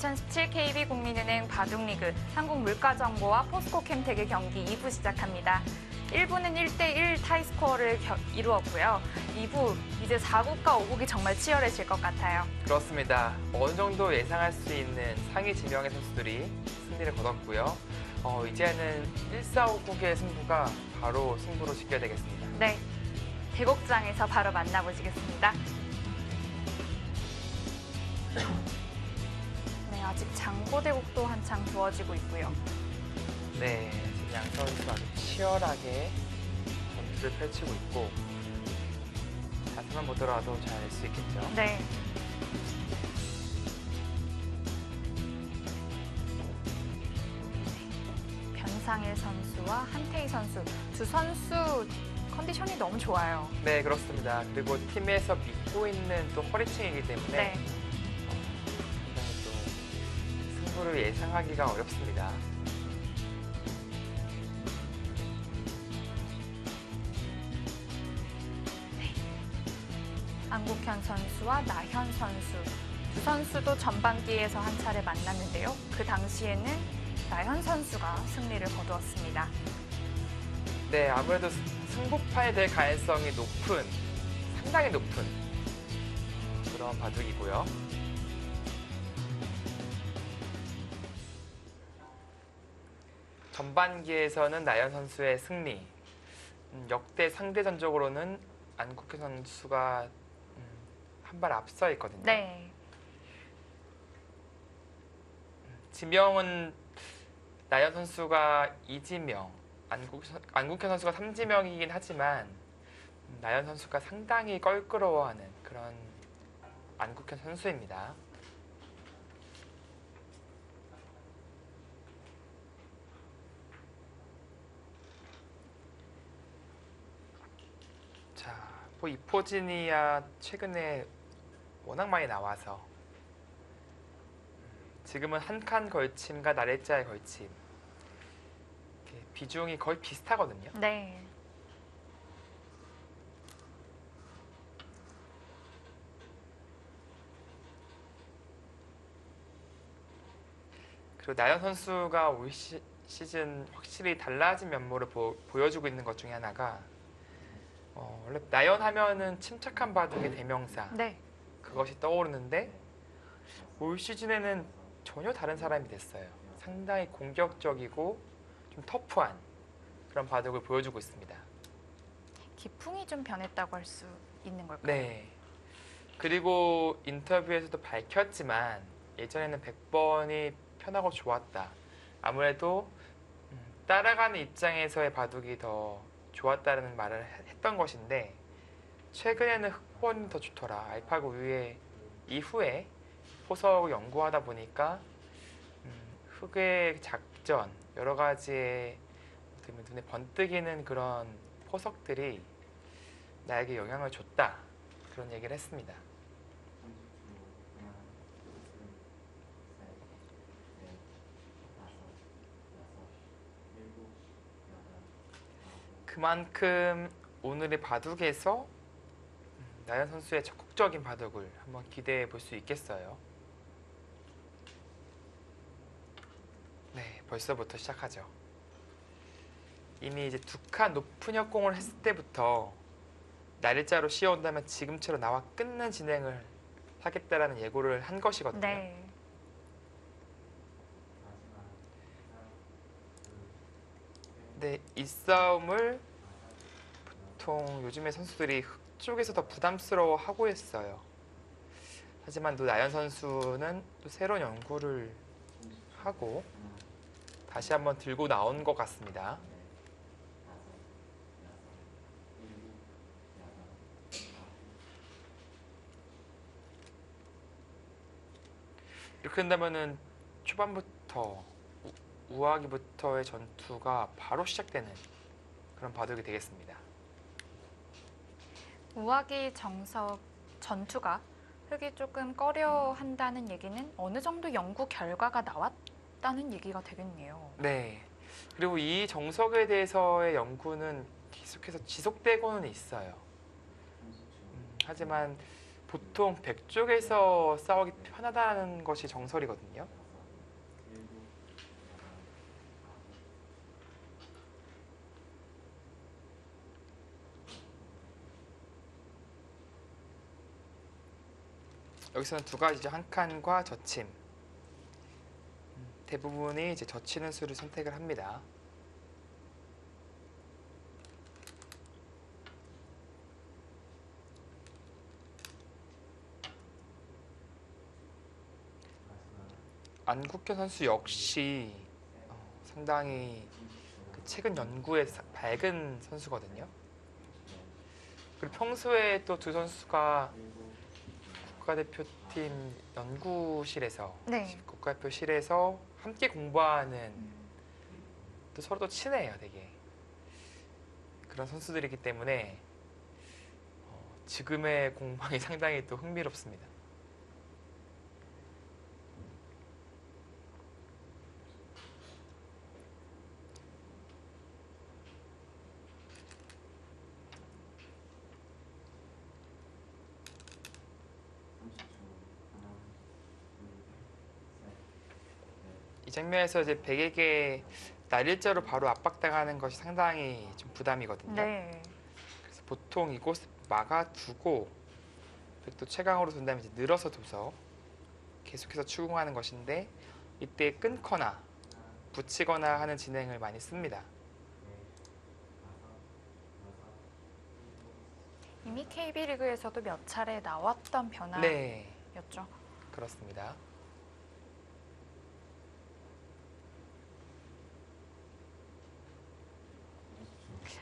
2017 KB국민은행 바둑리그 한국물가정보와 포스코캠텍의 경기 2부 시작합니다. 1부는 1대1 타이스코어를 이루었고요. 2부 이제 4국과 5국이 정말 치열해질 것 같아요. 그렇습니다. 어느 정도 예상할 수 있는 상위 지명의 선수들이 승리를 거뒀고요. 이제는 1, 4, 5국의 승부가 바로 승부로 직결되겠습니다. 네, 대곡장에서 바로 만나보시겠습니다. 네, 아직 장보대국도 한창 두어지고 있고요. 네, 지금 양 선수 아주 치열하게 전투를 펼치고 있고 자세만 보더라도 잘 알 수 있겠죠. 네. 변상일 선수와 한태희 선수, 두 선수 컨디션이 너무 좋아요. 네, 그렇습니다. 그리고 팀에서 믿고 있는 또 허리층이기 때문에 네. 또 승부를 예상하기가 어렵습니다. 안국현 선수와 나현 선수, 두 선수도 전반기에서 한 차례 만났는데요. 그 당시에는 나현 선수가 승리를 거두었습니다. 네, 아무래도 승부판이 될 가능성이 상당히 높은 그런 바둑이고요. 전반기에서는 나현 선수의 승리, 역대 상대 전적으로는 안국현 선수가 한 발 앞서 있거든요. 네. 지명은 나현 선수가 2지명, 안국현 선수가 3지명이긴 하지만 나현 선수가 상당히 껄끄러워하는 그런 안국현 선수입니다. 자, 이포진이야 최근에 워낙 많이 나와서 지금은 한 칸 걸침과 나래자의 걸침 비중이 거의 비슷하거든요. 네. 그리고 나현 선수가 올 시즌 확실히 달라진 면모를 보여주고 있는 것 중에 하나가 원래 나현 하면은 침착한 바둑의 대명사 네. 그것이 떠오르는데 올 시즌에는 전혀 다른 사람이 됐어요. 상당히 공격적이고 좀 터프한 그런 바둑을 보여주고 있습니다. 기풍이 좀 변했다고 할 수 있는 걸까요? 네. 그리고 인터뷰에서도 밝혔지만 예전에는 100번이 편하고 좋았다. 아무래도 따라가는 입장에서의 바둑이 더 좋았다는 말을 했던 것인데 최근에는 흑본이 더 좋더라. 알파고 이후에 포석을 연구하다 보니까 흑의 작전, 여러 가지의 눈에 번뜩이는 그런 포석들이 나에게 영향을 줬다. 그런 얘기를 했습니다. 그만큼 오늘의 바둑에서 나현 선수의 적극적인 바둑을 한번 기대해 볼 수 있겠어요. 네, 벌써부터 시작하죠. 이미 이제 두 칸 높은 역공을 했을 때부터 날짜로 씌워온다면 지금처럼 나와 끊는 진행을 하겠다라는 예고를 한 것이거든요. 네. 네, 이 싸움을 보통 요즘의 선수들이 흑 쪽에서 더 부담스러워 하고 있어요. 하지만 또 나현 선수는 또 새로운 연구를 하고 다시 한번 들고 나온 것 같습니다. 이렇게 된다면은 초반부터 우아기부터의 전투가 바로 시작되는 그런 바둑이 되겠습니다. 우아기 정석 전투가 흑이 조금 꺼려한다는 얘기는 어느 정도 연구 결과가 나왔다는 얘기가 되겠네요. 네. 그리고 이 정석에 대해서의 연구는 계속해서 지속되고는 있어요. 하지만 보통 백쪽에서 싸우기 편하다는 것이 정설이거든요. 여기서는 두 가지죠. 한 칸과 젖힘. 대부분이 이제 젖히는 수를 선택을 합니다. 안국현 선수 역시 상당히 그 최근 연구에 밝은 선수거든요. 그리고 평소에 또 두 선수가 국가대표팀 연구실에서 네. 국가대표실에서 함께 공부하는 또 서로 또 친해요, 되게. 그런 선수들이기 때문에 지금의 공방이 상당히 또 흥미롭습니다. 이 장면에서 이제 백에게 날일자로 바로 압박당하는 것이 상당히 좀 부담이거든요. 네. 그래서 보통 이곳을 막아두고 백도 최강으로 둔 다음에 이제 늘어서 둬서 계속해서 추궁하는 것인데 이때 끊거나 붙이거나 하는 진행을 많이 씁니다. 이미 KB리그에서도 몇 차례 나왔던 변화였죠. 네, 그렇습니다.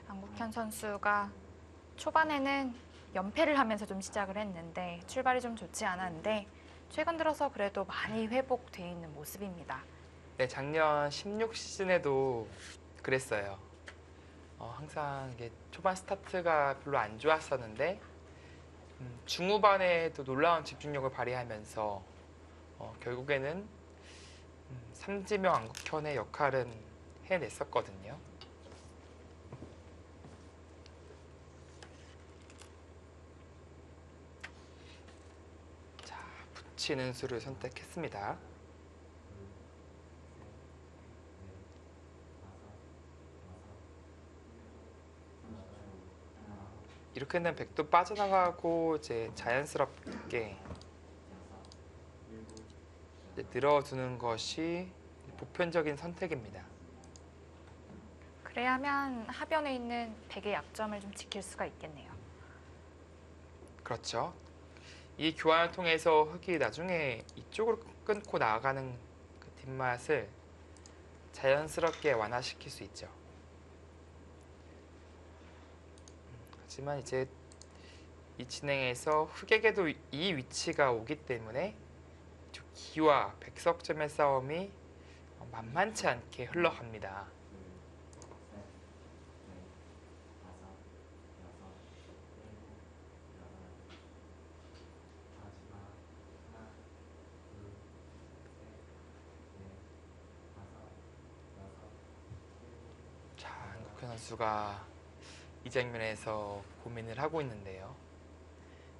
안국현 선수가 초반에는 연패를 하면서 좀 시작을 했는데 출발이 좀 좋지 않았는데 최근 들어서 그래도 많이 회복돼 있는 모습입니다. 네, 작년 16 시즌에도 그랬어요. 항상 이게 초반 스타트가 별로 안 좋았었는데 중후반에 또 놀라운 집중력을 발휘하면서 결국에는 삼지명 안국현의 역할은 해냈었거든요. 자, 붙이는 수를 선택했습니다. 이렇게 되면 백도 빠져나가고 이제 자연스럽게 이제 늘어두는 것이 보편적인 선택입니다. 그래야만 하변에 있는 백의 약점을 좀 지킬 수가 있겠네요. 그렇죠. 이 교환을 통해서 흑이 나중에 이쪽으로 끊고 나아가는 그 뒷맛을 자연스럽게 완화시킬 수 있죠. 하지만 이제 이 진행에서 흑에게도 이 위치가 오기 때문에 기와 백석점의 싸움이 만만치 않게 흘러갑니다. 자, 안국현 선수가 이 장면에서 고민을 하고 있는데요.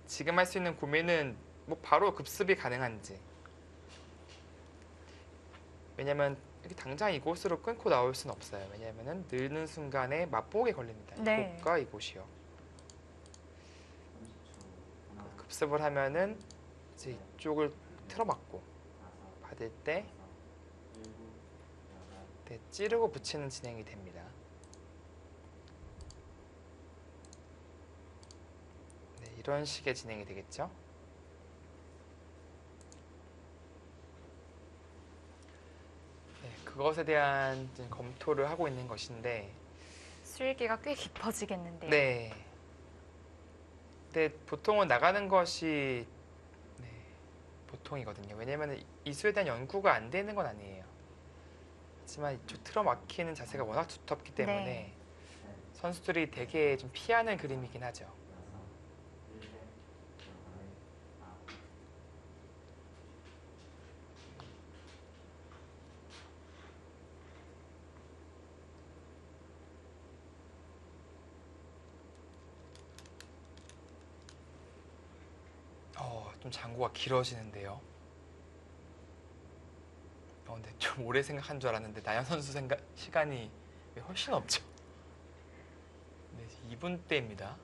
지금 할 수 있는 고민은 뭐 바로 급습이 가능한지. 왜냐면 이렇게 당장 이곳으로 끊고 나올 수는 없어요. 왜냐면은 느는 순간에 맞복에 걸립니다. 네. 이곳과 이곳이요. 급습을 하면은 이제 이쪽을 틀어막고 받을 때 네, 찌르고 붙이는 진행이 됩니다. 네, 이런 식의 진행이 되겠죠. 네, 그것에 대한 검토를 하고 있는 것인데 수일기가 꽤 깊어지겠는데요. 네. 근데 보통은 나가는 것이 네, 보통이거든요. 왜냐면 이 수에 대한 연구가 안 되는 건 아니에요. 하지만 이쪽 틀어막히는 자세가 워낙 두텁기 때문에 네. 선수들이 되게 좀 피하는 그림이긴 하죠. 좀 장고가 길어지는데요. 근데 좀 오래 생각한 줄 알았는데 나연 선수 시간이 훨씬 없죠. 네, 2분대입니다.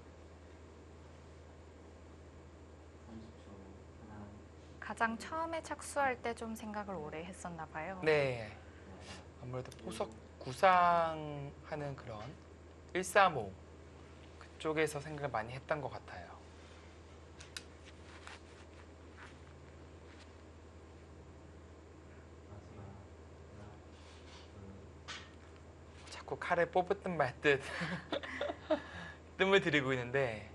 가장 처음에 착수할 때 좀 생각을 오래 했었나 봐요. 네, 아무래도 포석 구상하는 그런 135 그쪽에서 생각을 많이 했던 것 같아요. 자꾸 칼을 뽑았든 말듯 뜸을 들이고 있는데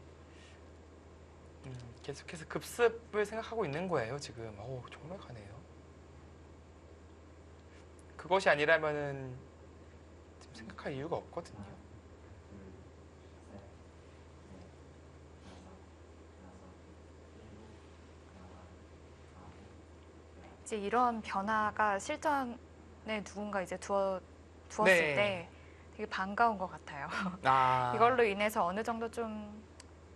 계속해서 급습을 생각하고 있는 거예요 지금. 정말 가네요. 그것이 아니라면은 지금 생각할 이유가 없거든요. 이제 이런 변화가 실전에 누군가 이제 두었을 네. 때 되게 반가운 것 같아요. 아, 이걸로 인해서 어느 정도 좀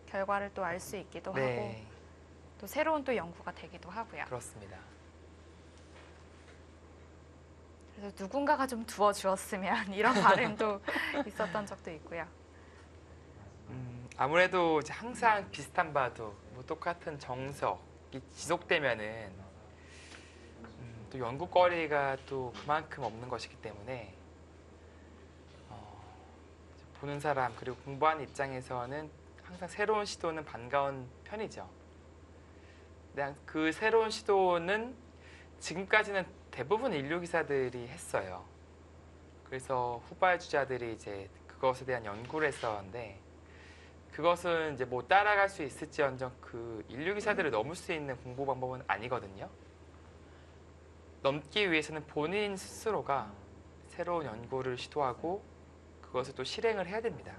결과를 또 알 수 있기도 하고 네, 또 새로운 또 연구가 되기도 하고요. 그렇습니다. 그래서 누군가가 좀 두어주었으면 이런 바람도 있었던 적도 있고요. 아무래도 이제 항상 비슷한 바둑, 뭐 똑같은 정석이 지속되면은 또 연구거리가 또 그만큼 없는 것이기 때문에 보는 사람 그리고 공부하는 입장에서는 항상 새로운 시도는 반가운 편이죠. 근데 그 새로운 시도는 지금까지는 대부분 인류 기사들이 했어요. 그래서 후발주자들이 이제 그것에 대한 연구를 했었는데 그것은 이제 뭐 따라갈 수 있을지언정 그 인류 기사들을 넘을 수 있는 공부 방법은 아니거든요. 넘기 위해서는 본인 스스로가 새로운 연구를 시도하고 그것을 또 실행을 해야 됩니다.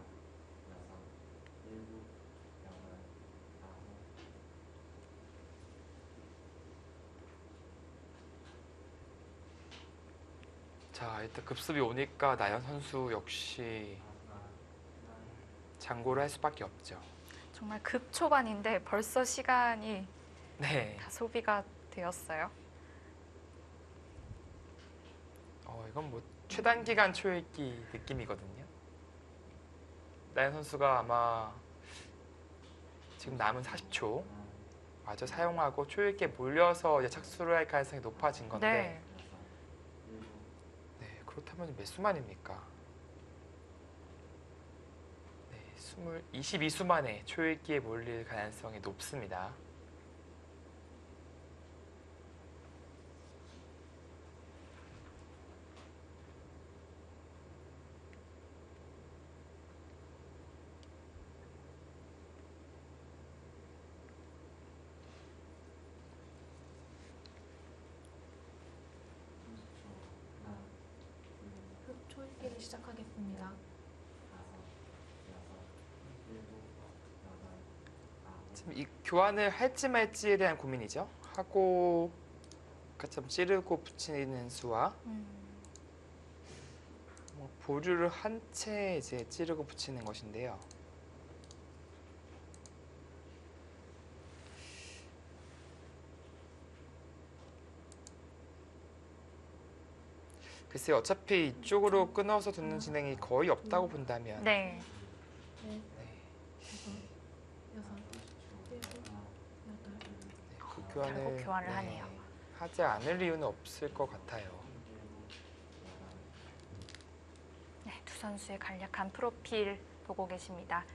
자, 일단 급습이 오니까 나연 선수 역시 장고를 할 수밖에 없죠. 정말 급초반인데 벌써 시간이 네, 다 소비가 되었어요. 이건 뭐 최단기간 초읽기 느낌이거든요. 나연 선수가 아마 지금 남은 40초 마저 사용하고 초읽기에 몰려서 이제 착수를 할 가능성이 높아진 건데 네, 그렇다면 몇 수만입니까? 네, 22수 만에 초읽기에 몰릴 가능성이 높습니다. 초읽기를 시작하겠습니다. 지금 이 교환을 할지 말지에 대한 고민이죠. 하고 좀 찌르고 붙이는 수와 보류를 한 채 이제 찌르고 붙이는 것인데요. 글쎄요, 어차피 이쪽으로 끊어서 두는 진행이 거의 없다고 본다면 네. 네, 여섯, 일곱, 여덟. 그 교환을 결국 교환을 하네요. 하지 않을 이유는 없을 것 같아요. 네, 두 선수의 간략한 프로필 보고 계십니다.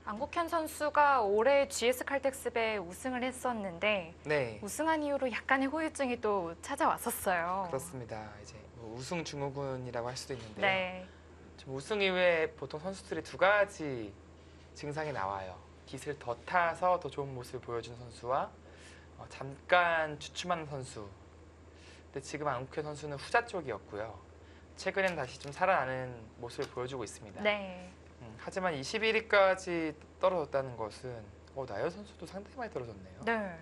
안국현 선수가 올해 GS 칼텍스배 우승을 했었는데 네, 우승한 이후로 약간의 후유증이 또 찾아왔었어요. 그렇습니다. 이제 뭐 우승 증후군이라고 할 수도 있는데요. 네, 좀 우승 이후에 보통 선수들이 두 가지 증상이 나와요. 깃을 더 타서 더 좋은 모습을 보여주는 선수와 잠깐 주춤하는 선수. 근데 지금 안국현 선수는 후자 쪽이었고요. 최근엔 다시 좀 살아나는 모습을 보여주고 있습니다. 네, 하지만 21위까지 떨어졌다는 것은 나연 선수도 상당히 많이 떨어졌네요. 네.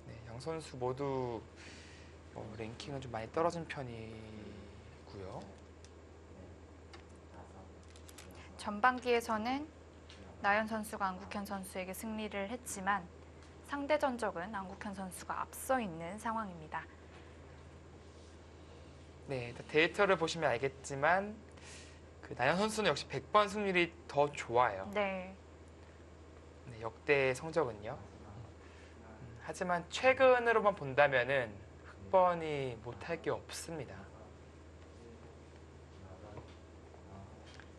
네, 양 선수 모두 랭킹은 좀 많이 떨어진 편이고요. 전반기에서는 나연 선수가 안국현 선수에게 승리를 했지만 상대 전적은 안국현 선수가 앞서 있는 상황입니다. 네, 데이터를 보시면 알겠지만 그 나연 선수는 역시 100번 승률이 더 좋아요. 네. 네, 역대 성적은요. 하지만 최근으로만 본다면은 흑번이 못할 게 없습니다.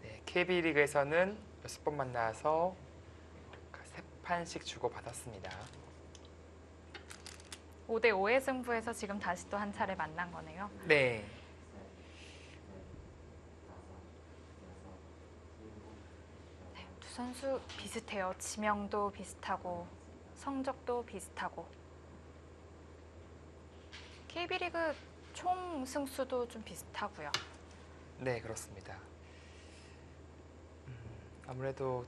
네, KB 리그에서는 6번 만나서 3판씩 주고 받았습니다. 5대5의 승부에서 지금 다시 또 한 차례 만난 거네요. 네. 두 선수 비슷해요. 지명도 비슷하고 성적도 비슷하고. KB리그 총 승수도 좀 비슷하고요. 네, 그렇습니다. 아무래도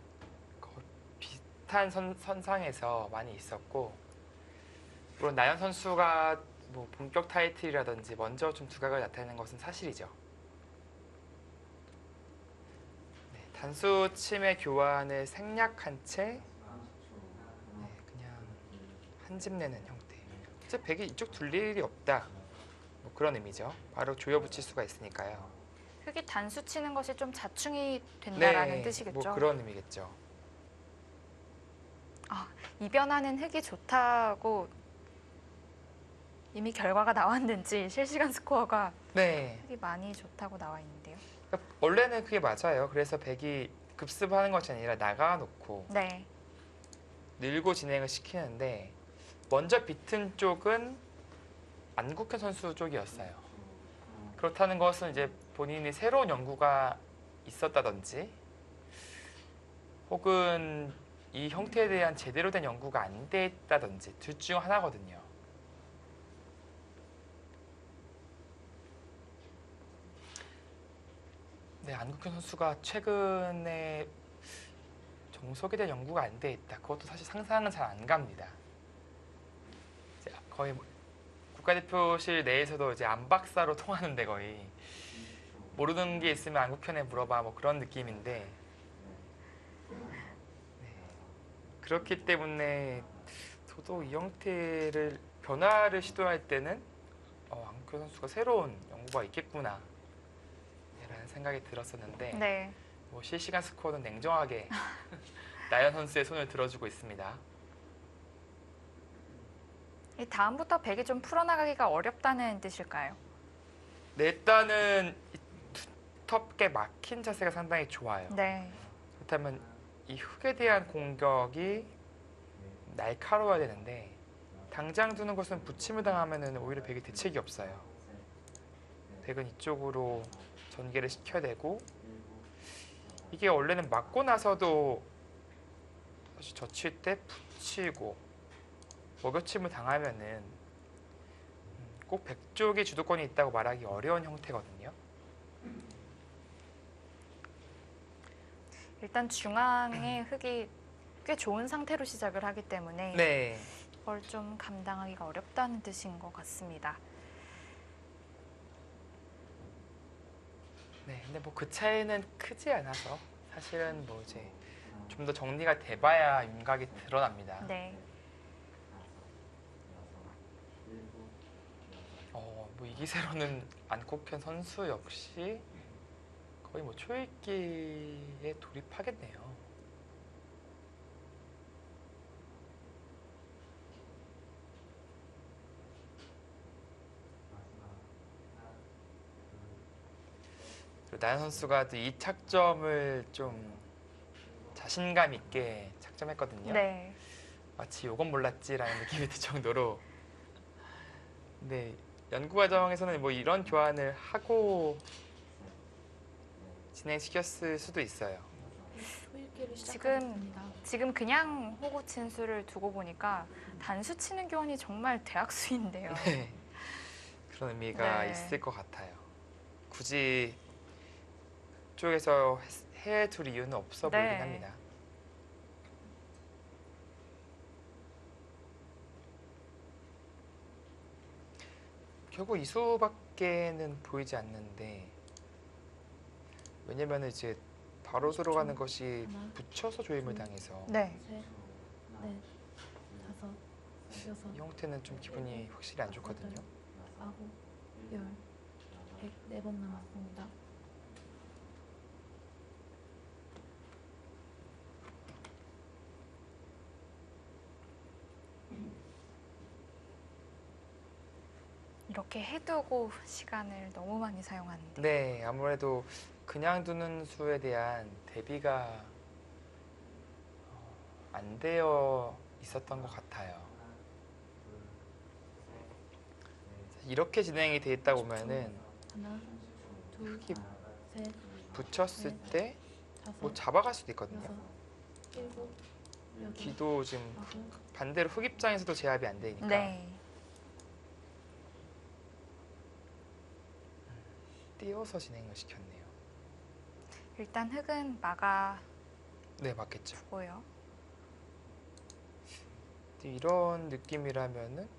비슷한 선상에서 많이 있었고, 물론 나연 선수가 뭐 본격 타이틀이라든지 먼저 좀 두각을 나타내는 것은 사실이죠. 네, 단수 침해 교환을 생략한 채 그냥 한 집 내는 형태. 이제 백이 이쪽 둘 일이 없다. 뭐 그런 의미죠. 바로 조여 붙일 수가 있으니까요. 흑이 단수 치는 것이 좀 자충이 된다라는 네, 뜻이겠죠. 뭐 그런 의미겠죠. 이변하는 흑이 좋다고 이미 결과가 나왔는지 실시간 스코어가 네. 흑이 많이 좋다고 나와 있는데요. 그러니까 원래는 그게 맞아요. 그래서 백이 급습하는 것이 아니라 나가놓고 네. 늘고 진행을 시키는데 먼저 비튼 쪽은 안국현 선수 쪽이었어요. 그렇다는 것은 이제 본인이 새로운 연구가 있었다든지 혹은 이 형태에 대한 제대로 된 연구가 안 됐다든지 둘 중 하나거든요. 네, 안국현 선수가 최근에 정석에 대한 연구가 안 돼 있다. 그것도 사실 상상은 잘 안 갑니다. 이제 거의 국가대표실 내에서도 이제 안박사로 통하는데 거의 모르는 게 있으면 안국현에 물어봐 뭐 그런 느낌인데 네. 그렇기 때문에 저도 이 형태를 변화를 시도할 때는 안국현 선수가 새로운 연구가 있겠구나 라는 생각이 들었었는데 네. 뭐 실시간 스코어는 냉정하게 나연 선수의 손을 들어주고 있습니다. 이 다음부터 백이 좀 풀어나가기가 어렵다는 뜻일까요? 네, 일단은 두텁게 막힌 자세가 상당히 좋아요. 네. 그렇다면 이 흙에 대한 공격이 날카로워야 되는데 당장 두는 것은 붙임을 당하면 오히려 백이 대책이 없어요. 백은 이쪽으로 전개를 시켜야 되고 이게 원래는 맞고 나서도 사실 젖힐 때 붙이고 먹여침을 당하면은 꼭 백 쪽에 주도권이 있다고 말하기 어려운 형태거든요. 일단 중앙의 흑이 꽤 좋은 상태로 시작을 하기 때문에 네. 그걸 좀 감당하기가 어렵다는 뜻인 것 같습니다. 네, 근데 뭐 그 차이는 크지 않아서 사실은 뭐 이제 좀 더 정리가 돼봐야 윤곽이 드러납니다. 네. 뭐 이 기세로는 안국현 선수 역시 거의 뭐 초읽기에 돌입하겠네요. 나연 선수가 또 이 착점을 좀 자신감 있게 착점했거든요. 네. 마치 요건 몰랐지라는 느낌이 들 정도로. 네, 연구 과정에서는 뭐 이런 교환을 하고 진행시켰을 수도 있어요. 초읽기를 지금 시작하겠습니다. 지금 그냥 호구 친수를 두고 보니까 단수 치는 교환이 정말 대학수인데요. 네, 그런 의미가 네. 있을 것 같아요. 굳이 쪽에서 해둘 이유는 없어 네. 보이긴 합니다. 결국 이 수밖에는 보이지 않는데 왜냐면 이제 바로 들어가는 것이 하나, 붙여서 조임을 당해서 네. 셋, 넷, 다섯, 여섯, 이 형태는 좀 기분이 확실히 안 좋거든요. 아홉, 열, 104번 남았습니다. 이렇게 해두고 시간을 너무 많이 사용하는데. 네, 아무래도 그냥 두는 수에 대한 대비가 안 되어 있었던 것 같아요. 이렇게 진행이 돼 있다 보면은 하나, 둘, 흙이 셋, 붙였을 때 뭐 다섯, 잡아갈 수도 있거든요. 여섯, 일곱, 여덟, 기도 지금 아홉, 반대로 흙 입장에서도 제압이 안 되니까 네. 띄어서 진행을 시켰네요. 일단 흙은 막아두고요. 네, 맞겠죠. 이런 느낌이라면은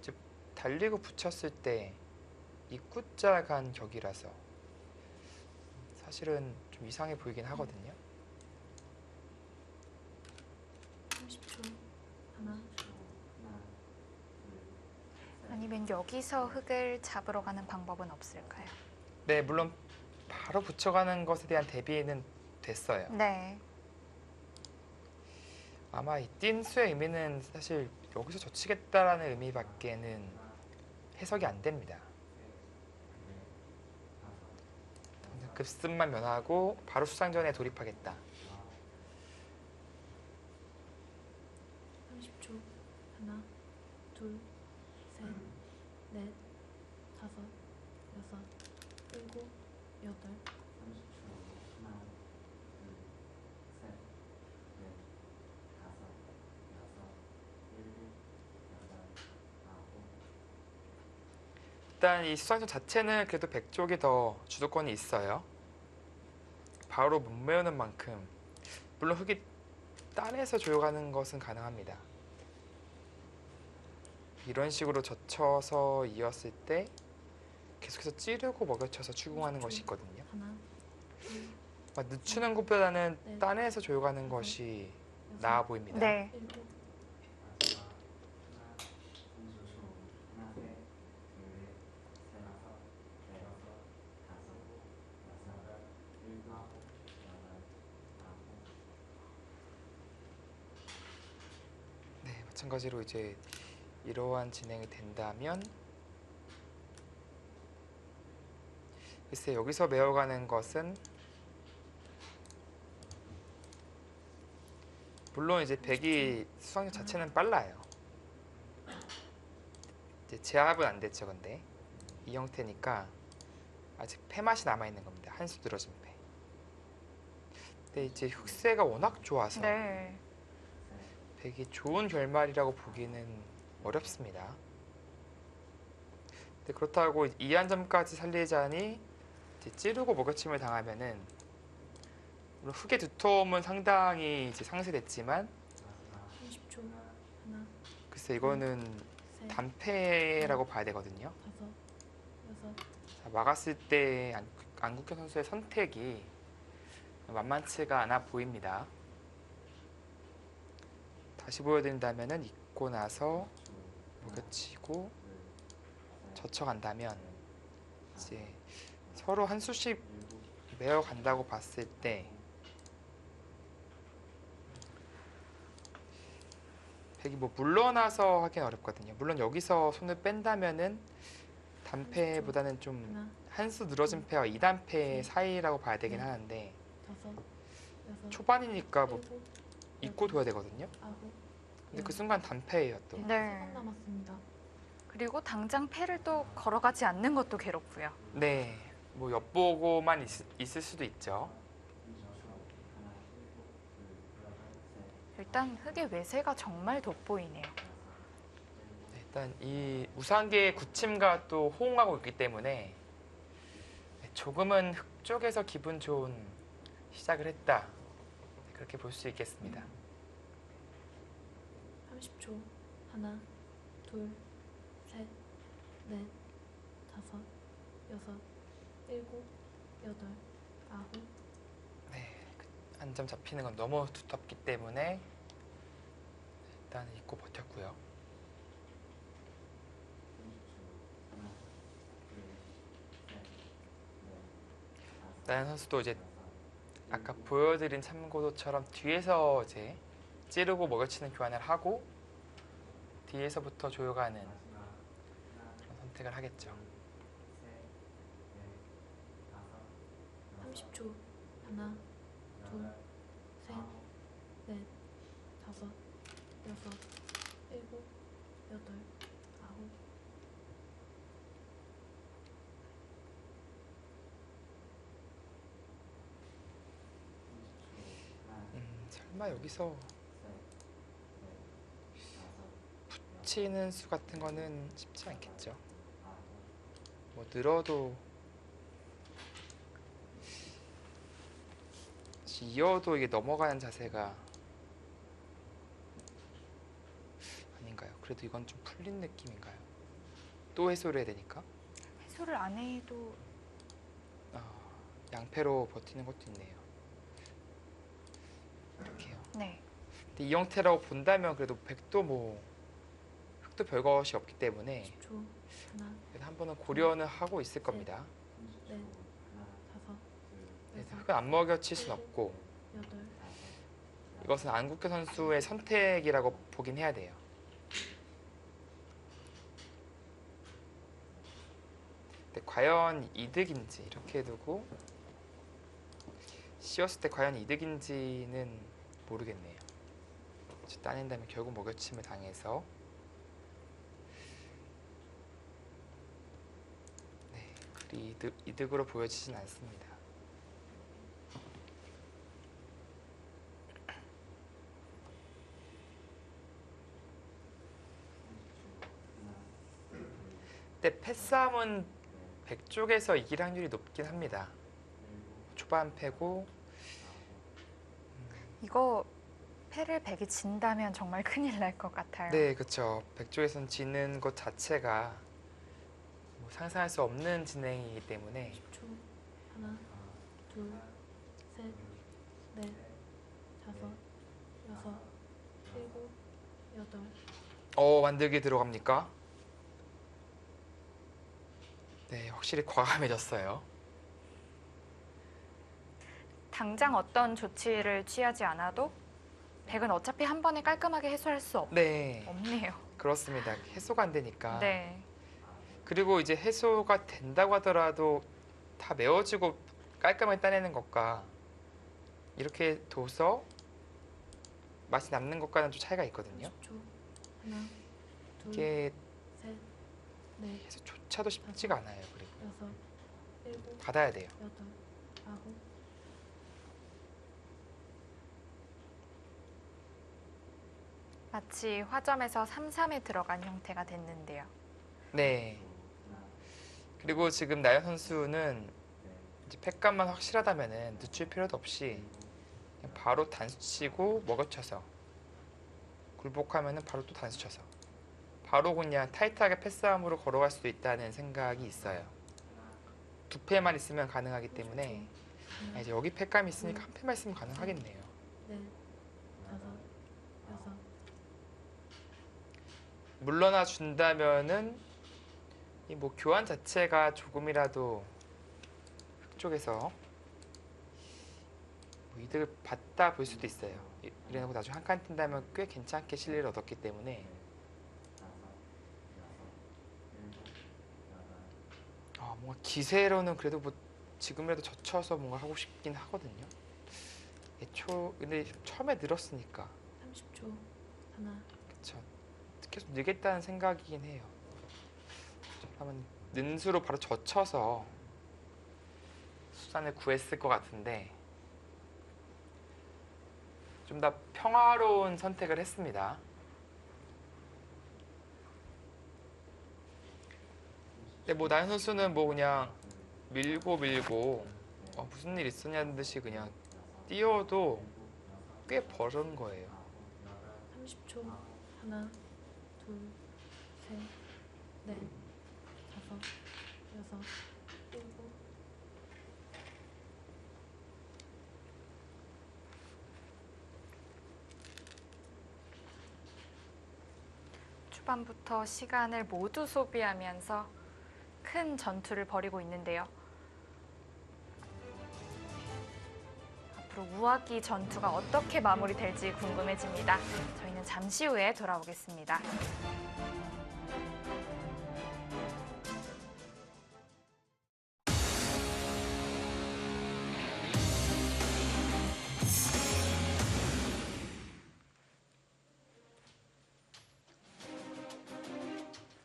이제 달리고 붙였을 때 입구자 간 격이라서 사실은 좀 이상해 보이긴 하거든요. 30초. 하나, 아니면 여기서 흙을 잡으러 가는 방법은 없을까요? 네, 물론 바로 붙여가는 것에 대한 대비는 됐어요. 네. 아마 이 띈 수의 의미는 사실 여기서 젖히겠다라는 의미밖에는 해석이 안 됩니다. 급습만 면하고 바로 수상전에 돌입하겠다. 30초. 하나, 둘, 셋, 넷, 다섯, 여섯, 일곱, 여덟, 일단 이 수상전 자체는 그래도 백쪽이 더 주도권이 있어요. 바로 못 메우는 만큼 물론 흙이 딴에서 조여가는 것은 가능합니다. 이런 식으로 젖혀서 이었을 때 계속해서 찌르고 먹여쳐서 추궁하는 것이 있거든요. 하나, 둘, 막 늦추는 것보다는 네. 딴에서 조여가는 것이 여섯, 나아 보입니다. 네. 일곱, 네, 마찬가지로 이제 이러한 진행이 된다면 글쎄 여기서 메어가는 것은 물론 이제 백이 수상력 자체는 빨라요. 이제 제압은 안 됐죠, 근데 이 형태니까 아직 패 맛이 남아 있는 겁니다. 한 수 늘어진 패. 근데 이제 흑세가 워낙 좋아서 네. 백이 좋은 결말이라고 보기는 어렵습니다. 근데 그렇다고 이 한 점까지 살리자니 이제 찌르고 먹여침을 당하면은 물론 흑의 두터움은 상당히 이제 상쇄됐지만 30초. 하나, 글쎄 이거는 셋, 단패라고 봐야 되거든요. 다섯, 여섯, 자, 막았을 때 안국현 선수의 선택이 만만치가 않아 보입니다. 다시 보여드린다면은 입고 나서 먹여치고 젖혀간다면 이제 서로 한 수씩 메어 간다고 봤을 때 백이 뭐 물러나서 하긴 어렵거든요. 물론 여기서 손을 뺀다면은 단패보다는 좀 하나, 한 수 늘어진 패와 2단패 사이라고 봐야 되긴 하는데 다섯, 여섯, 초반이니까 뭐 일곱, 입고 둬야 되거든요. 아홉, 근데 그 순간 단패예요 또. 네. 3번 남았습니다. 그리고 당장 패를 또 걸어가지 않는 것도 괴롭고요. 네, 뭐 엿보고만 있을 수도 있죠. 일단 흙의 외세가 정말 돋보이네요. 네, 일단 이 우상계의 구침과 또 호응하고 있기 때문에 조금은 흙 쪽에서 기분 좋은 시작을 했다. 그렇게 볼 수 있겠습니다. 30초. 하나, 둘, 셋, 넷, 다섯, 여섯, 일곱, 여덟, 아홉, 네, 한 점 잡히는 건 너무 두텁기 때문에 일단 잊고 버텼고요. 나연 선수도 이제 아까 보여드린 참고도처럼 뒤에서 이제 찌르고 먹여치는 교환을 하고 뒤에서부터 조여가는 그런 선택을 하겠죠. 30초. 하나, 둘, 셋, 넷, 다섯, 여섯, 일곱, 여덟, 아홉. 설마 여기서 붙이는 수 같은 거는 쉽지 않겠죠. 뭐 늘어도 이어도 이게 넘어가는 자세가 아닌가요? 그래도 이건 좀 풀린 느낌인가요? 또 해소를 해야 되니까 해소를 안 해도 양패로 버티는 것도 있네요. 이렇게요. 네. 근데 이 형태라고 본다면 그래도 백도 뭐 흑도 별것이 없기 때문에 10초. 하나, 그래도 한 번은 고려는 하고 있을 겁니다. 넷, 다섯, 네, 여섯, 흑은 안 먹여칠 순 없고 여덟. 이것은 안국현 선수의 선택이라고 보긴 해야 돼요. 근데 과연 이득인지 이렇게 두고 씌웠을 때 과연 이득인지는 모르겠네요. 따낸다면 결국 먹여침을 당해서 네, 그리 이득으로 보여지진 않습니다. 근데 패싸움은 백 쪽에서 이길 확률이 높긴 합니다. 초반 패고 이거 패를 백이 진다면 정말 큰일 날 것 같아요. 네, 그렇죠. 백 쪽에서는 지는 것 자체가 뭐 상상할 수 없는 진행이기 때문에 10초. 하나, 둘, 셋, 넷, 다섯, 여섯, 일곱, 여덟. 만들기 들어갑니까? 네, 확실히 과감해졌어요. 당장 어떤 조치를 취하지 않아도 백은 어차피 한 번에 깔끔하게 해소할 수 네, 없네요. 그렇습니다. 해소가 안 되니까. 네. 그리고 이제 해소가 된다고 하더라도 다 메워지고 깔끔하게 따내는 것과 이렇게 둬서 맛이 남는 것과는 좀 차이가 있거든요. 10초. 하나, 둘, 이게 셋, 넷, 해소조차도 쉽지가 않아요. 그리고 여섯, 일곱, 받아야 돼요. 여덟, 아홉. 마치 화점에서 3-3에 들어간 형태가 됐는데요. 네. 그리고 지금 나연 선수는 이제 팩감만 확실하다면은 늦출 필요도 없이 그냥 바로 단수 치고 먹어쳐서 굴복하면은 바로 또 단수 쳐서 바로 그냥 타이트하게 패싸움으로 걸어갈 수도 있다는 생각이 있어요. 두 패만 있으면 가능하기 때문에 이제 여기 팩감이 있으니까 한 패만 있으면 가능하겠네요. 넷, 다섯, 여섯. 물러나 준다면은 이 뭐 교환 자체가 조금이라도 흑 쪽에서 뭐 이득을 받다 볼 수도 있어요. 이래놓고 나중에 한 칸 뛴다면 꽤 괜찮게 실리를 얻었기 때문에 뭔가 기세로는 그래도 뭐 지금이라도 젖혀서 뭔가 하고 싶긴 하거든요. 근데 처음에 늘었으니까 30초. 하나, 그쵸. 계속 늘겠다는 생각이긴 해요. 그러면 는수로 바로 젖혀서 수단을 구했을 것 같은데 좀 더 평화로운 선택을 했습니다. 근데 뭐 나연 선수는 뭐 그냥 밀고 무슨 일 있었냐는 듯이 그냥 뛰어도 꽤 벌은 거예요. 30초. 하나, 둘, 셋, 넷, 다섯, 여섯, 일곱. 초반부터 시간을 모두 소비하면서 큰 전투를 벌이고 있는데요. 무화기 전투가 어떻게 마무리될지 궁금해집니다. 저희는 잠시 후에 돌아오겠습니다.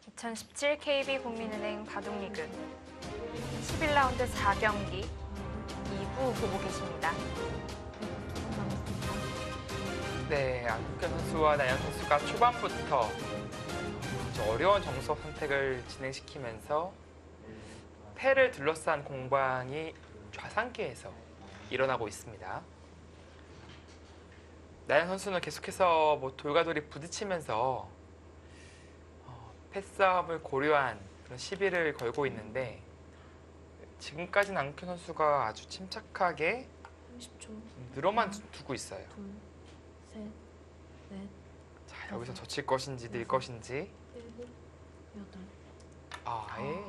(2017) KB국민은행 바둑리그 11라운드 4경기 2부 보고 계십니다. 네, 안국현 선수와 나연 선수가 초반부터 아주 어려운 정석 선택을 진행시키면서 패를 둘러싼 공방이 좌상기에서 일어나고 있습니다. 나연 선수는 계속해서 돌과 돌이 부딪히면서 패싸움을 고려한 그런 시비를 걸고 있는데 지금까지는 안국현 선수가 아주 침착하게 30초. 늘어만 두고 있어요. 둘, 셋, 넷, 자, 여기서 젖힐 것인지 늘 것인지 일곱, 여덟. 아예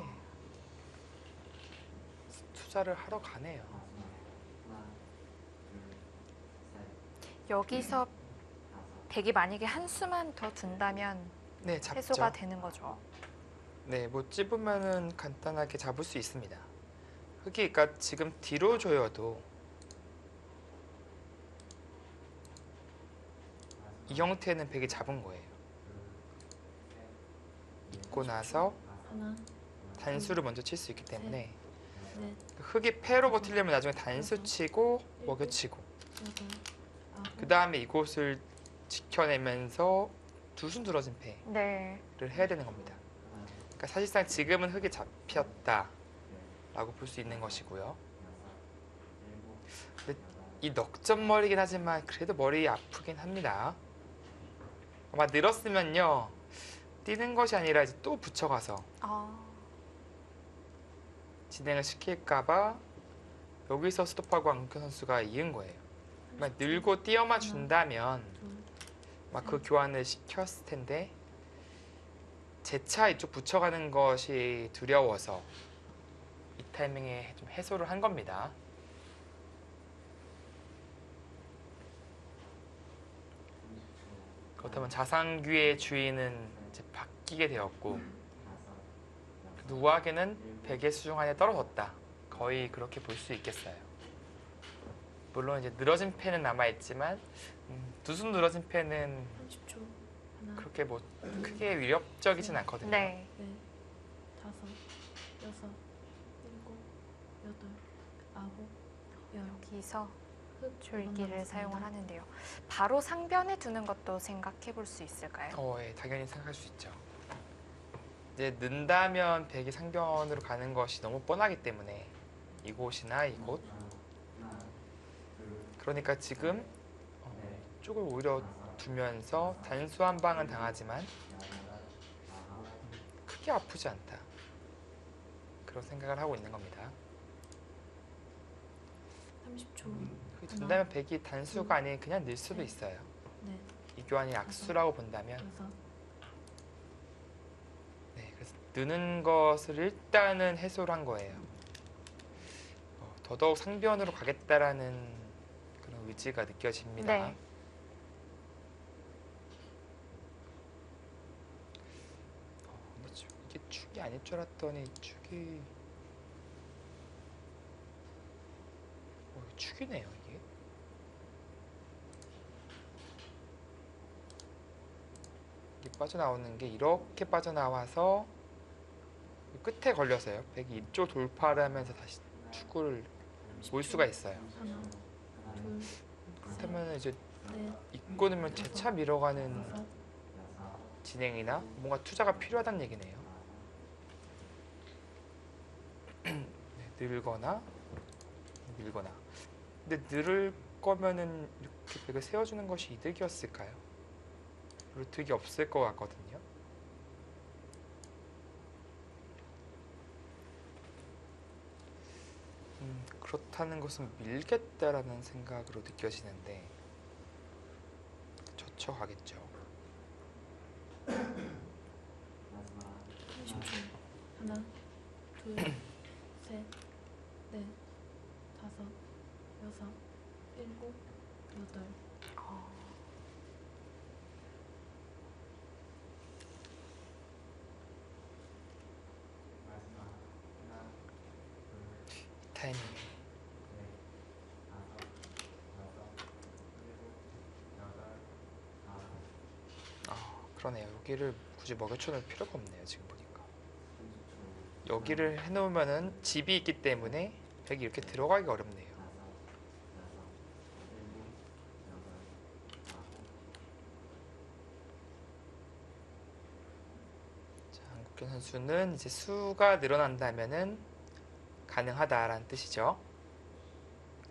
투자를 하러 가네요. 여기서 백이 만약에 한 수만 더 둔다면 네, 잡죠. 해소가 되는 거죠. 네, 못 집으면은 간단하게 잡을 수 있습니다. 흑이 그러니까 지금 뒤로 조여도 이 형태는 백이 잡은 거예요. 있고 나서 하나, 단수를 먼저 칠 수 있기 때문에 넷, 흑이 패로 버티려면 나중에 단수 치고 먹여치고 여덟, 아홉. 그 다음에 이곳을 지켜내면서 두순 들어진 패를 네. 해야 되는 겁니다. 그러니까 사실상 지금은 흑이 잡혔다라고 볼 수 있는 것이고요. 근데 이 넉점머리긴 하지만 그래도 머리 아프긴 합니다. 아마 늘었으면요 뛰는 것이 아니라 이제 또 붙여가서 진행을 시킬까봐 여기서 스톱하고 안국현 선수가 이은 거예요. 막 늘고 뛰어만 준다면 막 그 교환을 시켰을 텐데 재차 이쪽 붙여가는 것이 두려워서 이 타이밍에 좀 해소를 한 겁니다. 그렇다면 자상귀의 주인은 이제 바뀌게 되었고 누구에게는 백의 수중 안에 떨어졌다. 거의 그렇게 볼 수 있겠어요. 물론 이제 늘어진 패는 남아있지만 두순 늘어진 패는 30초. 하나, 그렇게 크게 위협적이진 않거든요. 네. 넷, 다섯, 여섯, 일곱, 여덟, 아홉, 열. 여기서 흑 줄기를 남았습니다. 사용을 하는데요. 바로 상변에 두는 것도 생각해 볼 수 있을까요? 예, 당연히 생각할 수 있죠. 이제 는다면 백이 상변으로 가는 것이 너무 뻔하기 때문에 이곳이나 이곳. 그러니까 지금 쪽을 오히려 두면서 단수 한 방은 당하지만 크게 아프지 않다. 그런 생각을 하고 있는 겁니다. 30초. 둔다면 백이 단수가 아닌 그냥 늘 수도 있어요. 넷, 이 교환이 악수라고 본다면 여섯, 네, 그래서 느는 것을 일단은 해소를 한 거예요. 더더욱 상변으로 가겠다라는 그런 의지가 느껴집니다. 네. 근데 이게 축이 아닐 줄 알았더니 축이 축이네요 이게. 이게 빠져나오는 게 이렇게 빠져나와서 끝에 걸려서요. 백이 이쪽 돌파를 하면서 다시 축구를 올 수가 있어요. 하나, 둘, 그렇다면 이제 넷, 입고 넣으면 재차 밀어가는 다섯, 진행이나 뭔가 투자가 필요하다는 얘기네요. 네, 늘거나 밀거나. 근데 늘을 거면은 이렇게 백을 세워주는 것이 이득이었을까요? 별로 득이 없을 것 같거든요. 그렇다는 것은 밀겠다라는 생각으로 느껴지는데 젖혀가겠죠. 30초. 하나, 둘, 셋, 넷, 다섯, 여섯, 일곱, 여덟, 타이밍. 그러네요. 여기를 굳이 먹여쳐놓을 필요가 없네요. 지금 보니까. 여기를 해놓으면은 집이 있기 때문에 백이 이렇게 들어가기 어렵네요. 자, 한국현 선수는 이제 수가 늘어난다면은 가능하다라는 뜻이죠.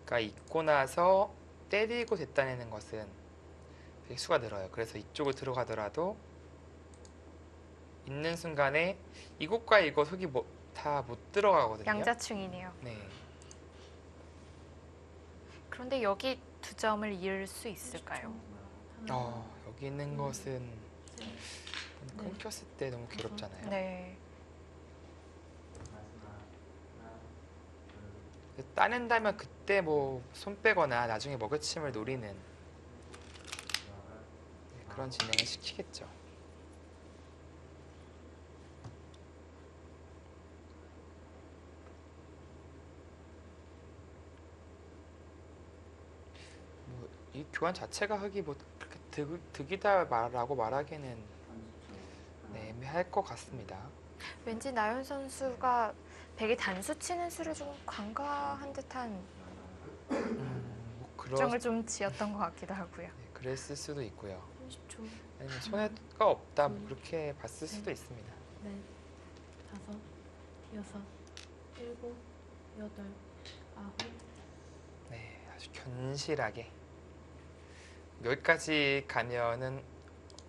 그러니까 있고 나서 때리고 됐다는 것은 되게 수가 늘어요. 그래서 이쪽으로 들어가더라도 있는 순간에 이곳과 이곳 흙이 다 못 들어가거든요. 양자층이네요. 네. 그런데 여기 두 점을 이을 수 있을까요? 하나, 여기 있는 것은 셋, 끊겼을 때 너무 괴롭잖아요. 네. 따낸다면 그때 뭐 손 빼거나 나중에 먹여침을 노리는 그런 진행을 시키겠죠. 뭐 이 교환 자체가 흙이 뭐 그렇게 득이다라고 말하기는 네, 애매할 것 같습니다. 왠지 나연 선수가 백이 단수 치는 수를 좀 간과한 듯한 뭐 걱정을 좀 지었던 것 같기도 하고요. 네, 그랬을 수도 있고요. 30초, 아니면 손해가 없다 뭐 그렇게 봤을 수도 있습니다. 넷, 다섯, 여섯, 일곱, 여덟, 아홉, 네, 아주 견실하게 여기까지 가면은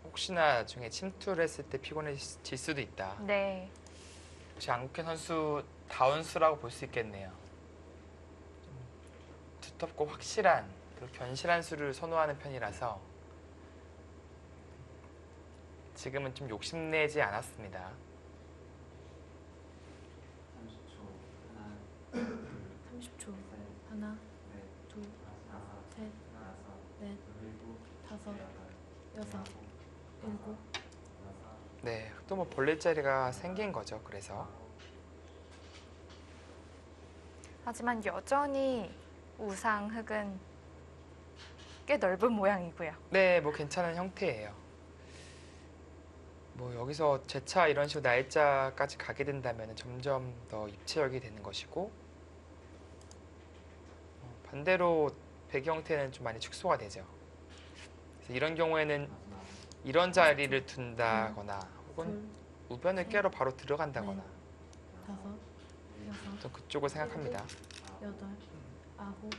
혹시나 나중에 침투를 했을 때 피곤해질 수도 있다. 네. 역시 안국현 선수 다운수라고 볼 수 있겠네요. 좀 두텁고 확실한 그리고 견실한 수를 선호하는 편이라서 지금은 좀 욕심내지 않았습니다. 30초, 하나, 둘, 셋, 넷, 다섯, 여섯, 일곱, 네, 또 뭐 벌릴 자리가 생긴 거죠. 그래서 하지만 여전히 우상 흙은 꽤 넓은 모양이고요. 네, 뭐 괜찮은 형태예요. 뭐 여기서 재차 이런 식으로 날짜까지 가게 된다면 점점 더 입체적이 되는 것이고 반대로 배기 형태는 좀 많이 축소가 되죠. 그래서 이런 경우에는 이런 자리를 둔다거나 혹은 둘, 우변을 깨러 바로 들어간다거나 다섯, 여섯, 또 그쪽을 생각합니다. 여덟, 아홉,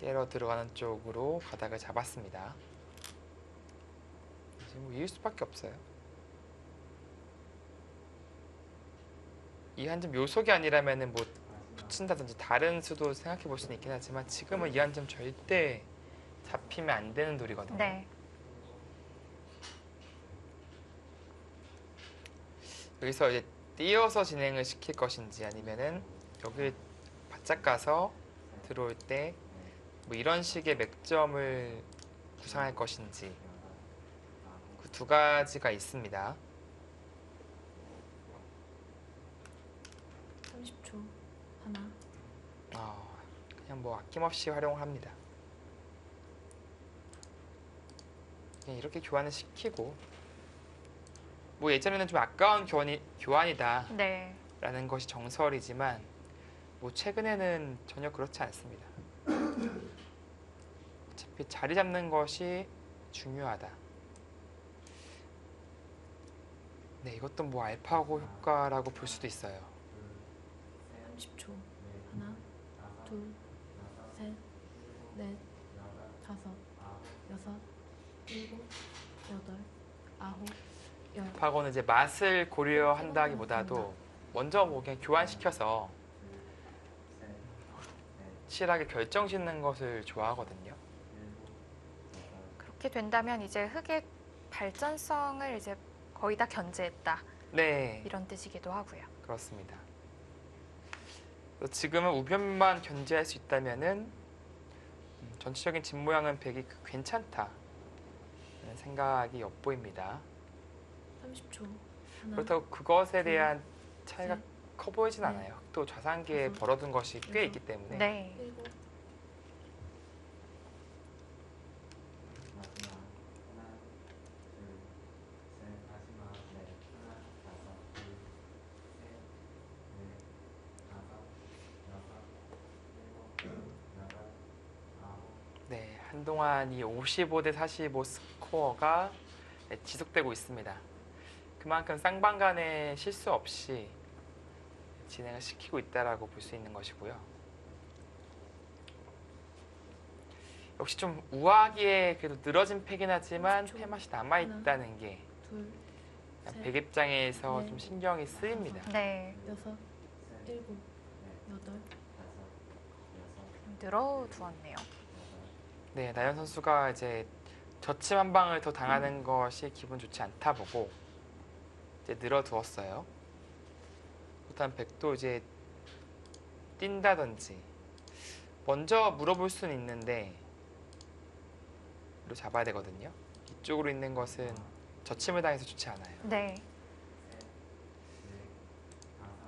깨러 들어가는 쪽으로 바닥을 잡았습니다. 이제 뭐 이길 수밖에 없어요. 이 한 점 요속이 아니라면은 뭐 붙인다든지 다른 수도 생각해 볼 수는 있긴 하지만 지금은 이 한 점 절대 잡히면 안 되는 돌이거든요. 네. 여기서 이제 띄어서 진행을 시킬 것인지 아니면은 여기 바짝 가서 들어올 때 뭐 이런 식의 맥점을 구상할 것인지 그 두 가지가 있습니다. 30초, 하나, 그냥 뭐 아낌없이 활용을 합니다. 그냥 이렇게 교환을 시키고 뭐 예전에는 좀 아까운 교환이다 네. 라는 것이 정설이지만 뭐 최근에는 전혀 그렇지 않습니다. 어차피 자리 잡는 것이 중요하다. 네, 이것도 뭐 알파고 효과라고 볼 수도 있어요. 30초, 하나, 둘, 셋, 넷, 다섯, 여섯, 일곱, 여덟, 아홉, 열. 알파고는 이제 맛을 고려한다기보다도 먼저 뭐 그냥 교환시켜서 확실하게 결정짓는 것을 좋아하거든요. 그렇게 된다면 이제 흙의 발전성을 이제 거의 다 견제했다. 네, 이런 뜻이기도 하고요. 그렇습니다. 그래서 지금은 우변만 견제할 수 있다면은 전체적인 집 모양은 백이 괜찮다 라는 생각이 엿보입니다. 30초. 하나, 그렇다고 그것에 둘, 대한 차이가 셋, 커 보이진 넷, 않아요. 또 좌상기에 다섯, 벌어둔 것이 꽤 여섯, 있기 때문에. 네. 7, 네, 한동안 이 55대 45 스코어가 네, 지속되고 있습니다. 그만큼 쌍방 간의 실수 없이 진행을 시키고 있다라고 볼 수 있는 것이고요. 역시 좀 우아하기에 그래도 늘어진 패긴 하지만 30초. 패맛이 남아있다는 게 둘, 셋, 백 입장에서 넷, 좀 신경이 쓰입니다. 네. 6, 7, 8, 늘어두었네요. 네, 나연 선수가 이제 저침 한 방을 더 당하는 것이 기분 좋지 않다 보고 이제 늘어두었어요. 일단 백도 이제 뛴다든지 먼저 물어볼 수는 있는데 로 잡아야 되거든요. 이쪽으로 있는 것은 저침을 당해서 좋지 않아요. 네.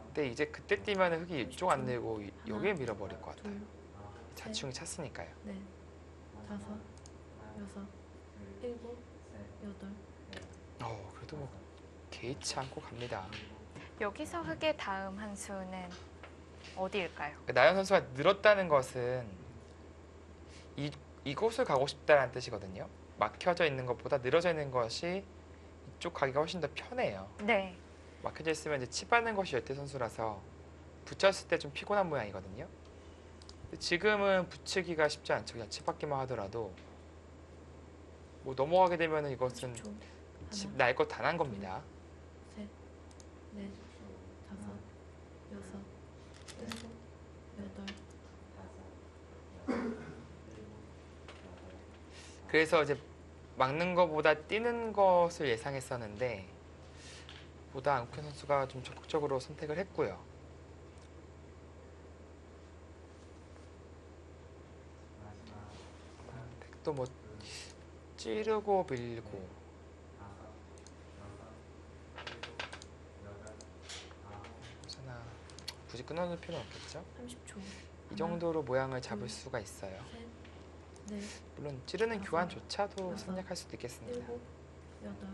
근데 이제 그때 뛰면 흙이 이쪽 안 내고 여기에 밀어버릴 것 같아요. 둘, 자충이 찼으니까요. 넷, 다섯, 여섯, 일곱, 여덟. 그래도 뭐 개의치 않고 갑니다. 여기서 흙의 다음 한 수는 어디일까요? 나연 선수가 늘었다는 것은 이곳을 가고 싶다는 뜻이거든요. 막혀져 있는 것보다 늘어져 있는 것이 이쪽 가기가 훨씬 더 편해요. 네. 막혀져 있으면 이제 치받는 것이 열대 선수라서 붙였을 때 좀 피곤한 모양이거든요. 근데 지금은 붙이기가 쉽지 않죠. 그냥 치받기만 하더라도 뭐 넘어가게 되면 이것은 30초. 집 하나, 날 것 다 난 겁니다. 셋, 넷, 다섯, 여섯, 일곱, 여덟. 그래서 이제 막는 것보다 뛰는 것을 예상했었는데 보다 안쿠 선수가 좀 적극적으로 선택을 했고요. 백도 뭐 찌르고 밀고 하나 굳이 끊어놓을 필요는 없겠죠? 30초. 이 정도로 모양을 잡을 수가 있어요. 셋, 넷, 물론 찌르는 다섯, 교환조차도 여섯, 생략할 수도 있겠습니다. 일곱, 여덟,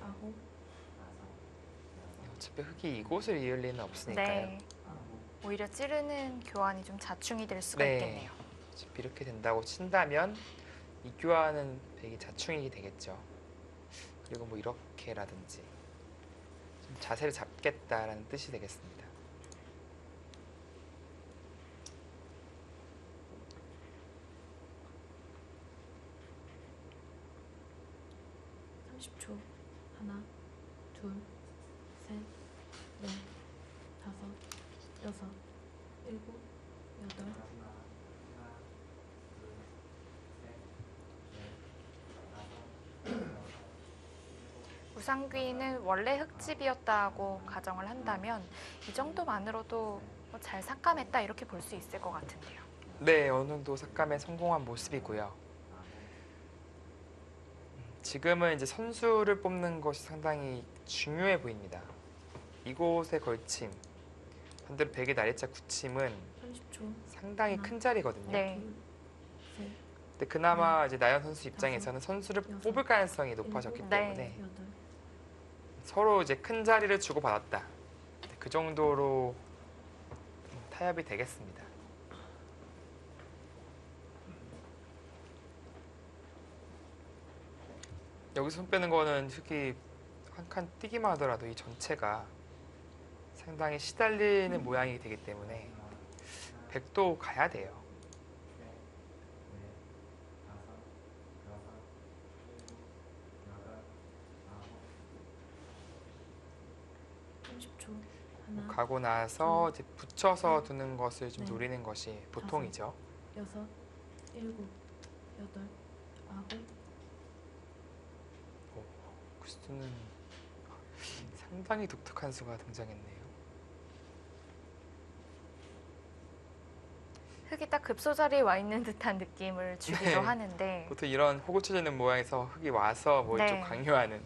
아홉. 어차피 흙이 이곳을 이을 리는 없으니까요. 네. 오히려 찌르는 교환이 좀 자충이 될 수가 네. 있겠네요. 어차피 이렇게 된다고 친다면 이 교환은 백이 자충이 되겠죠. 그리고 뭐 이렇게라든지 좀 자세를 잡겠다라는 뜻이 되겠습니다. 초. 하나, 둘, 셋, 넷, 다섯, 여섯, 일곱, 여덟. 우상귀는 원래 흙집이었다고 가정을 한다면 이 정도만으로도 뭐잘 삭감했다 이렇게 볼 수 있을 것 같은데요. 네, 어느 정도 삭감에 성공한 모습이고요. 지금은 이제 선수를 뽑는 것이 상당히 중요해 보입니다. 이곳의 걸침, 반대로 백의 날개자 굳힘은 30초. 상당히 하나, 큰 자리거든요. 네. 둘, 셋, 근데 그나마 이제 나연 선수 입장에서는 선수를 여섯, 뽑을 가능성이 높아졌기 네. 때문에 여덟. 서로 이제 큰 자리를 주고 받았다. 그 정도로 타협이 되겠습니다. 여기서 손 빼는 거는 흙이 한 칸 뛰기만 하더라도 이 전체가 상당히 시달리는 모양이 되기 때문에 백도 가야 돼요. 초. 하나, 가고 나서 이제 붙여서 두는 것을 좀 네. 노리는 것이 보통이죠. 여섯, 일곱, 여덟, 아홉. 그 수는 상당히 독특한 수가 등장했네요. 흙이 딱 급소자리에 와 있는 듯한 느낌을 주기도 네. 하는데 보통 이런 호구쳐져 있는 모양에서 흙이 와서 뭘 좀 네. 강요하는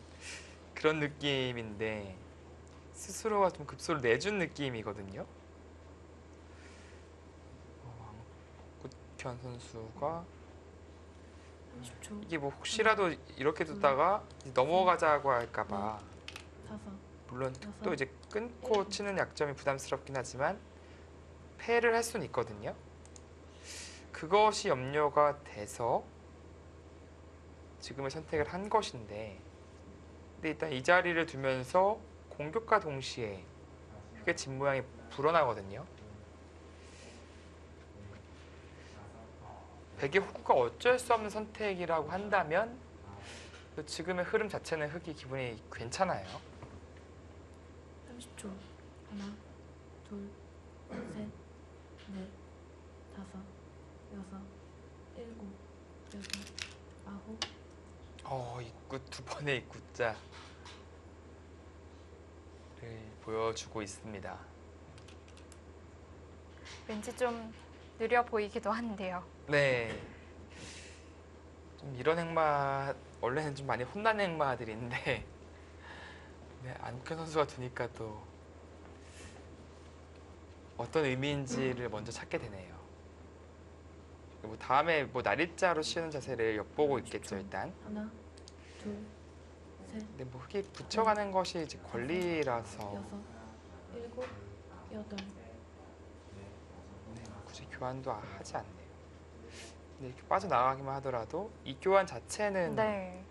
그런 느낌인데 스스로가 좀 급소를 내준 느낌이거든요. 왕국현 선수가 30초. 이게 뭐 혹시라도 이렇게 두다가 넘어가자고 할까봐 다섯. 물론 여섯. 또 이제 끊고 치는 약점이 부담스럽긴 하지만 패를 할 수는 있거든요. 그것이 염려가 돼서 지금의 선택을 한 것인데 근데 일단 이 자리를 두면서 공격과 동시에 흙의 집 모양이 불어나거든요. 백의 호구가 어쩔 수 없는 선택이라고 한다면 지금의 흐름 자체는 흙이 기분이 괜찮아요. 30초. 하나, 둘, 셋, 넷, 다섯, 여섯, 일곱, 여덟, 아홉. 입구 두 번의 입구자를 보여주고 있습니다. 왠지 좀 느려 보이기도 한데요. 네. 좀 이런 행마 원래는 좀 많이 혼나는 행마들인데 네, 안국현 선수가 두니까 또 어떤 의미인지를 먼저 찾게 되네요. 뭐 다음에 뭐 날일자로 치는 자세를 엿보고 있겠죠 일단. 하나, 둘, 셋, 근데 뭐 흙이 붙여가는 것이 이제 권리라서 여섯, 일곱, 여덟. 네, 굳이 교환도 하지 않네요. 근데 이렇게 빠져나가기만 하더라도 이 교환 자체는 네.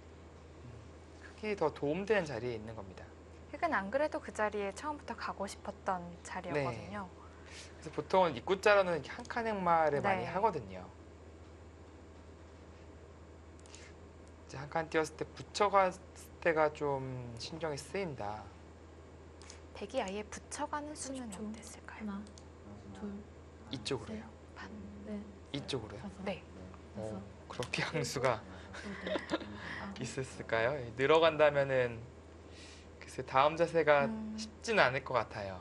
흙이 더 도움되는 자리에 있는 겁니다. 흙은 안 그래도 그 자리에 처음부터 가고 싶었던 자리였거든요. 그래서 보통은 입구자로는 이렇게 한 칸 행마를 네. 많이 하거든요. 이제 한 칸 띄웠을 때 붙여갔을 때가 좀 신경이 쓰인다. 백이 아예 붙여가는 수는 30초. 어땠을까요? 하나, 둘, 이쪽으로요. 반. 넷, 이쪽으로요. 다섯, 네. 여섯, 그렇게 항수가 여덟, 아홉. 있었을까요? 늘어간다면은 글쎄 다음 자세가 음. 쉽지는 않을 것 같아요.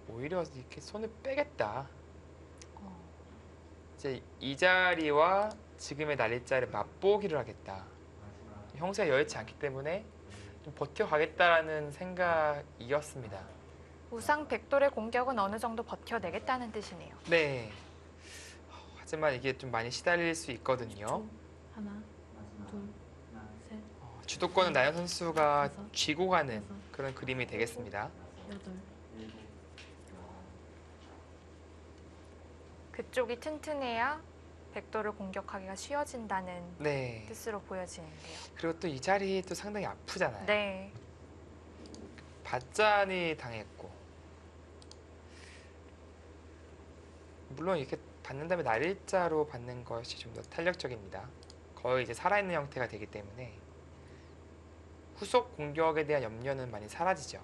오히려 이렇게 손을 빼겠다. 어, 이제 이 자리와 지금의 날리자를 맛보기를 하겠다. 형세가 여의치 않기 때문에 좀 버텨가겠다라는 생각이었습니다. 우상 백돌의 공격은 어느 정도 버텨내겠다는 뜻이네요. 네. 하지만 이게 좀 많이 시달릴 수 있거든요. 10초. 하나, 둘, 셋, 주도권은 나연 선수가 다섯, 쥐고 가는 여섯, 그런 그림이 되겠습니다. 여덟. 그쪽이 튼튼해야 백돌을 공격하기가 쉬워진다는 네. 뜻으로 보여지는데요. 그리고 또 이 자리 또 상당히 아프잖아요. 네. 밭잔이 당했고 물론 이렇게 받는 다음에 날일자로 받는 것이 좀 더 탄력적입니다. 거의 이제 살아있는 형태가 되기 때문에 후속 공격에 대한 염려는 많이 사라지죠.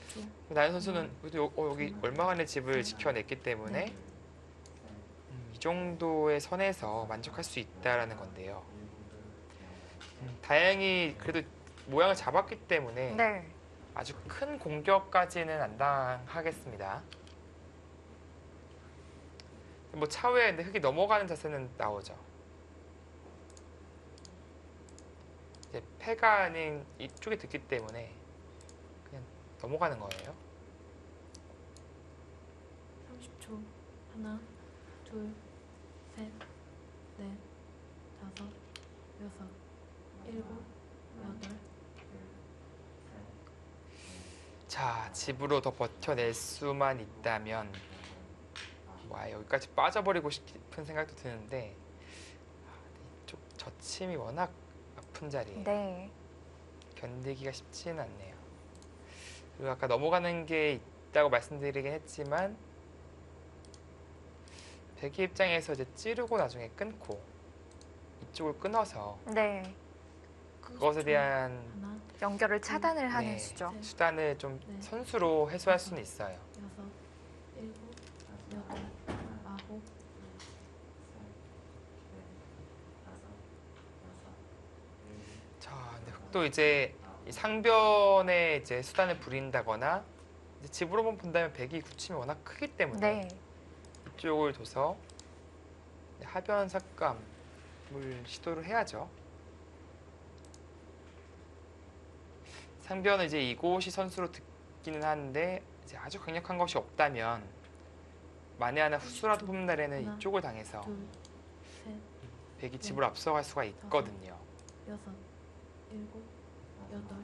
30초. 나연 선수는 그래도 여기 얼마간의 집을 지켜냈기 때문에 네. 이 정도의 선에서 만족할 수 있다라는 건데요. 다행히 그래도 모양을 잡았기 때문에 네. 아주 큰 공격까지는 안 당하겠습니다. 뭐 차후에 근데 흙이 넘어가는 자세는 나오죠. 이제 패가 아닌 이쪽에 듣기 때문에 그냥 넘어가는 거예요. 30초. 하나, 둘, 셋, 넷, 다섯, 여섯, 일곱, 여덟. 자, 집으로 더 버텨낼 수만 있다면 와 여기까지 빠져버리고 싶은 생각도 드는데 이쪽 저침이 워낙 아픈 자리에 네. 견디기가 쉽지는 않네요. 그리고 아까 넘어가는 게 있다고 말씀드리긴 했지만 백이 입장에서 이제 찌르고 나중에 끊고 이쪽을 끊어서 네. 그것에 대한 하나, 연결을 차단을 하는 네, 수죠. 수단을 좀 네. 선수로 해소할 수는 있어요. 여섯, 일곱, 여덟, 아홉. 자, 근데 흑도 이제 이 상변에 이제 수단을 부린다거나 이제 집으로만 본다면 백이 굳힘이 워낙 크기 때문에 네. 이쪽을 둬서 하변 삭감을 시도를 해야죠. 상변은 이제 이곳이 선수로 듣기는 하는데 이제 아주 강력한 것이 없다면 만에 하나 후수라도 뽑는 날에는 하나, 이쪽을 당해서 둘, 셋, 백이 집으로 앞서갈 수가 있거든요. 여섯, 일곱, 여덟,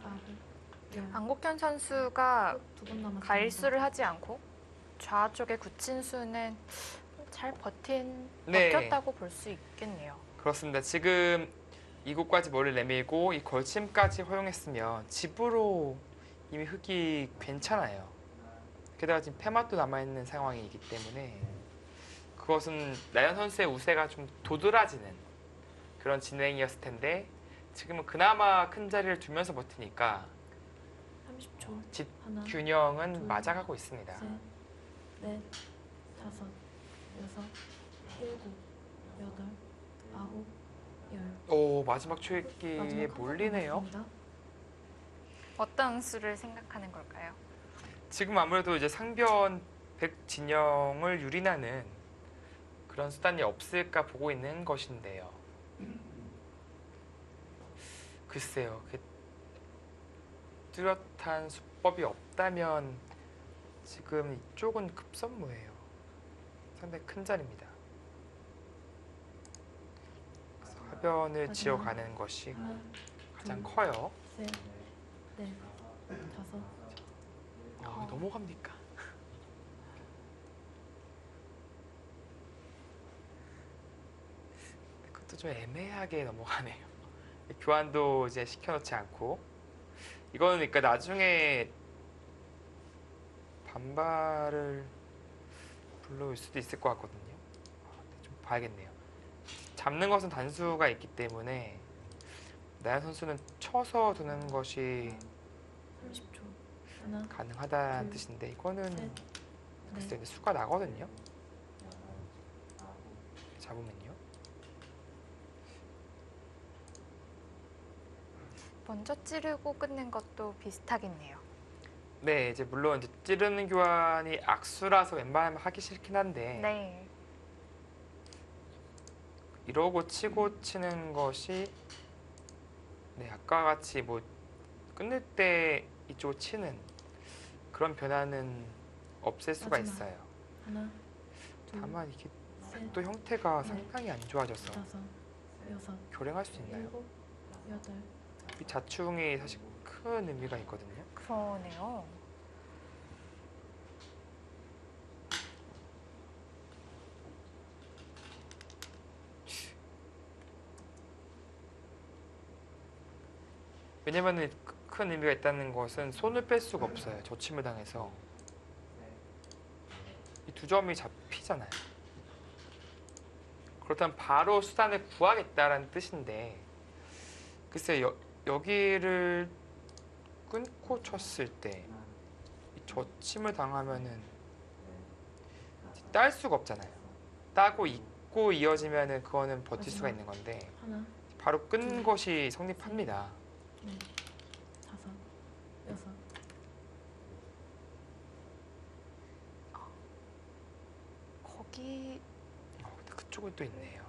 아홉, 열. 안국현 선수가 두번 남았습니다. 가일수를 하지 않고 좌쪽의 굳힌 수는 잘 네. 버텼다고 볼 수 있겠네요. 그렇습니다. 지금 이곳까지 머리를 내밀고 이 걸침까지 허용했으면 집으로 이미 흙이 괜찮아요. 게다가 지금 패맛도 남아있는 상황이기 때문에 그것은 나연 선수의 우세가 좀 도드라지는 그런 진행이었을 텐데 지금은 그나마 큰 자리를 두면서 버티니까 30초. 집 하나, 균형은 둘, 맞아가고 있습니다. 셋, 넷, 다섯, 여섯, 일곱, 여덟, 아홉, 열. 오, 마지막 초읽기에 마지막 한 몰리네요. 번 남았습니다. 어떤 수를 생각하는 걸까요? 지금 아무래도 이제 상변 백 진영을 유린하는 그런 수단이 없을까 보고 있는 것인데요. 글쎄요, 뚜렷한 수법이 없다면 지금 이쪽은 급선무예요. 상당히 큰 자리입니다. 그래서 하변을 지어가는 것이 하나, 가장 커요. 셋, 넷, 다섯. 왜 넘어갑니까? 그것도 좀 애매하게 넘어가네요. 교환도 이제 시켜놓지 않고 이거는 그러니까 나중에 반발을 불러올 수도 있을 것 같거든요. 좀 봐야겠네요. 잡는 것은 단수가 있기 때문에 나연 선수는 쳐서 두는 것이 30초. 하나, 가능하다는 둘, 뜻인데 이거는 셋, 글쎄 넷, 근데 수가 나거든요. 잡으면요. 먼저 찌르고 끝낸 것도 비슷하겠네요. 네, 이제 물론 이제 찌르는 교환이 악수라서 웬만하면 하기 싫긴 한데 네. 이러고 치고 치는 것이 네, 아까 같이 뭐 끝낼 때 이쪽 치는 그런 변화는 없앨 수가 마지막. 있어요. 하나, 둘, 다만 이게 셋, 또 형태가 네. 상당히 안 좋아져서 다섯, 여섯, 교량할 수 있나요? 일곱, 여덟. 이 자충이 사실 큰 의미가 있거든요. 그러네요. 왜냐면은 큰 의미가 있다는 것은 손을 뺄 수가 없어요. 저침을 당해서 이 두 점이 잡히잖아요. 그렇다면 바로 수단을 구하겠다라는 뜻인데 글쎄 여기를 끊고 쳤을 때 이 저침을 당하면은 딸 수가 없잖아요. 따고 있고 이어지면은 그거는 버틸 수가 있는 건데 하나, 바로 끈 것이 성립합니다. 넷, 다섯, 여섯. 거기 근데 그쪽은 또 있네요.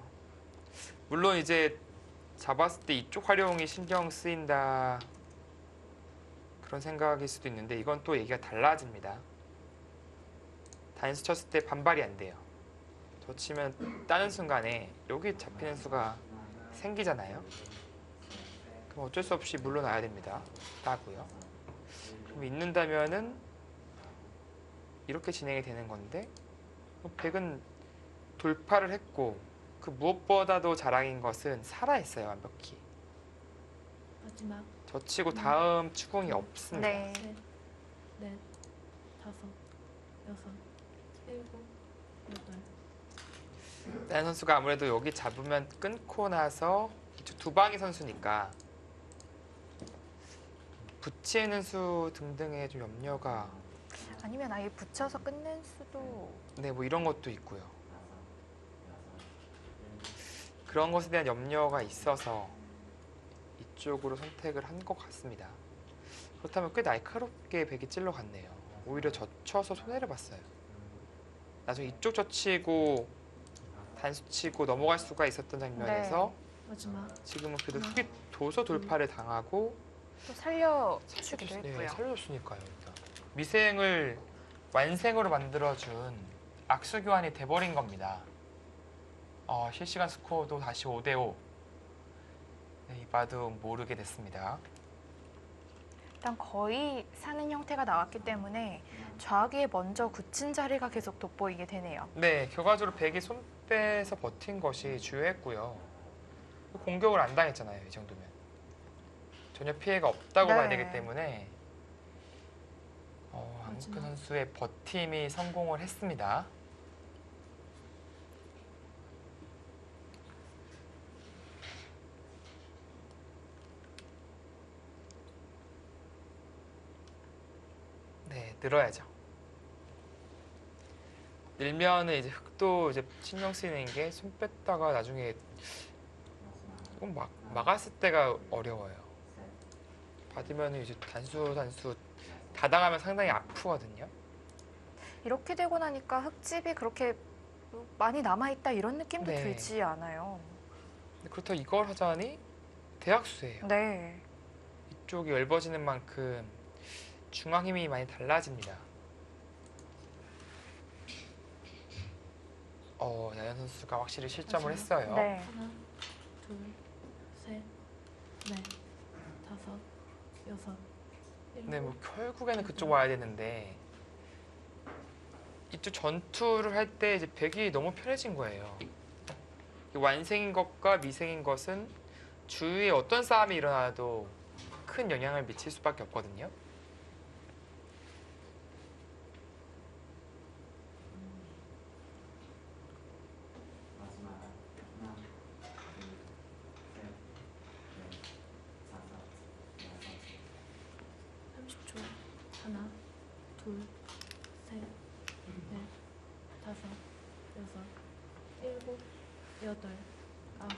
물론 이제 잡았을 때 이쪽 활용이 신경 쓰인다 그런 생각일 수도 있는데 이건 또 얘기가 달라집니다. 단수 쳤을 때 반발이 안 돼요. 저 치면 따는 순간에 여기 잡히는 수가 생기잖아요. 그럼 어쩔 수 없이 물러나야 됩니다. 따고요. 그럼 있는다면은 이렇게 진행이 되는 건데 백은 돌파를 했고 그 무엇보다도 자랑인 것은 살아있어요. 완벽히. 마지막. 젖히고 다음 추궁이 없습니다. 네. 셋, 넷, 다섯, 여섯, 일곱, 여덟. 나연 선수가 아무래도 여기 잡으면 끊고 나서 이쪽 두 방의 선수니까 붙이는 수 등등의 좀 염려가 아니면 아예 붙여서 끝낸 수도 네, 뭐 이런 것도 있고요. 그런 것에 대한 염려가 있어서 이쪽으로 선택을 한 것 같습니다. 그렇다면 꽤 날카롭게 백이 찔러 갔네요. 오히려 젖혀서 손해를 봤어요. 나중에 이쪽 젖히고 단수 치고 넘어갈 수가 있었던 장면에서 마지막 지금은 그래도 흙이 도서 돌파를 당하고 또 살려주기도 했고요. 살려줬으니까요. 일단. 미생을 완생으로 만들어준 악수 교환이 돼버린 겁니다. 실시간 스코어도 다시 5대5. 네, 이 바둑 모르게 됐습니다. 일단 거의 사는 형태가 나왔기 때문에 좌기에 먼저 굳힌 자리가 계속 돋보이게 되네요. 네, 결과적으로 백이 손 빼서 버틴 것이 주요했고요. 공격을 안 당했잖아요, 이 정도면. 전혀 피해가 없다고 네. 봐야 되기 때문에 안국현 선수의 버팀이 성공을 했습니다. 네, 늘어야죠. 늘면은 이제 흙도 이제 신경 쓰이는 게 손 뺐다가 나중에 조금 막았을 때가 어려워요. 받으면 이제 단수 다 당하면 상당히 아프거든요. 이렇게 되고 나니까 흙집이 그렇게 많이 남아있다 이런 느낌도 네. 들지 않아요. 근데 그렇다고 이걸 하자니 대학수예요. 네. 이쪽이 넓어지는 만큼 중앙 힘이 많이 달라집니다. 나연 선수가 확실히 실점을 했어요. 네. 하나, 둘, 셋, 넷, 다섯, 여섯, 일곱. 네, 뭐 결국에는 그쪽 와야 되는데 이쪽 전투를 할 때 이제 백이 너무 편해진 거예요. 완생인 것과 미생인 것은 주위에 어떤 싸움이 일어나도 큰 영향을 미칠 수밖에 없거든요. 하나, 둘, 셋, 넷, 다섯, 여섯, 일곱, 여덟, 아홉.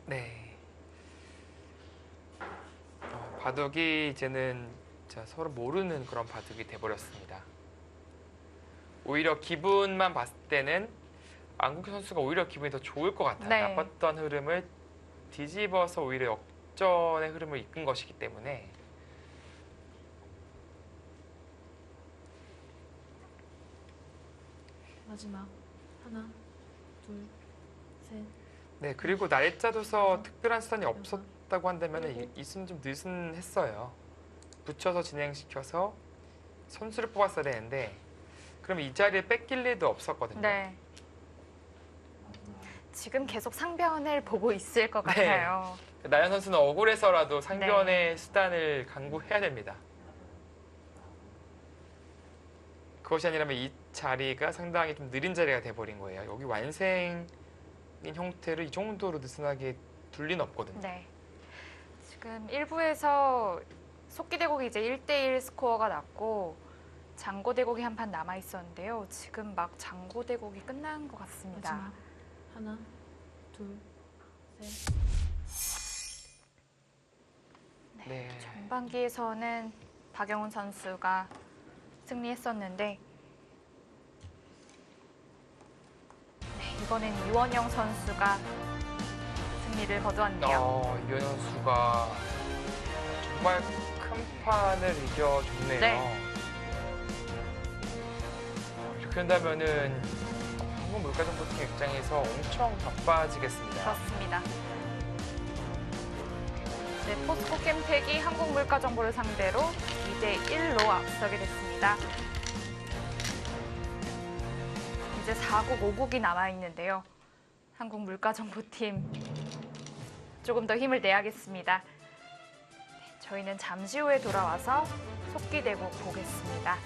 네. 바둑이 이제는 서로 모르는 그런 바둑이 돼버렸습니다. 오히려 기분만 봤을 때는 안국현 선수가 오히려 기분이 더 좋을 것 같아요. 네. 나빴던 흐름을 뒤집어서 오히려 역전의 흐름을 이끈 것이기 때문에 마지막 하나, 둘, 셋. 네, 그리고 날짜 둬서 특별한 수단이 없었다고 한다면 있으면 좀 느슨했어요. 붙여서 진행시켜서 선수를 뽑았어야 되는데 그럼 이 자리에 뺏길 일도 없었거든요. 네. 지금 계속 상변을 보고 있을 것 네. 같아요. 나연 선수는 억울해서라도 상변의 수단을 강구해야 됩니다. 그것이 아니라면 이 자리가 상당히 좀 느린 자리가 돼버린 거예요. 여기 완생인 형태를 이 정도로 느슨하게 둘 리는 없거든요. 네. 지금 1부에서 속기대곡이 이제 1대1 스코어가 났고 장고대곡이 한 판 남아 있었는데요. 지금 막 장고대곡이 끝난 것 같습니다. 마지막 하나, 둘, 셋. 네. 전반기에서는 박영훈 선수가 승리했었는데 이번엔 이원영 선수가 승리를 거두었네요. 이현 선수가 정말 큰 판을 이겨줬네요. 네. 이렇게 된다면은 한국물가정보팀 입장에서 엄청 바빠지겠습니다. 그렇습니다. 네, 포스코 캠텍이 한국물가정보를 상대로 2대1로 앞서게 됐습니다. 이제 4국, 5국이 남아있는데요. 한국물가정보팀 조금 더 힘을 내야겠습니다. 네, 저희는 잠시 후에 돌아와서 속기대국 보겠습니다.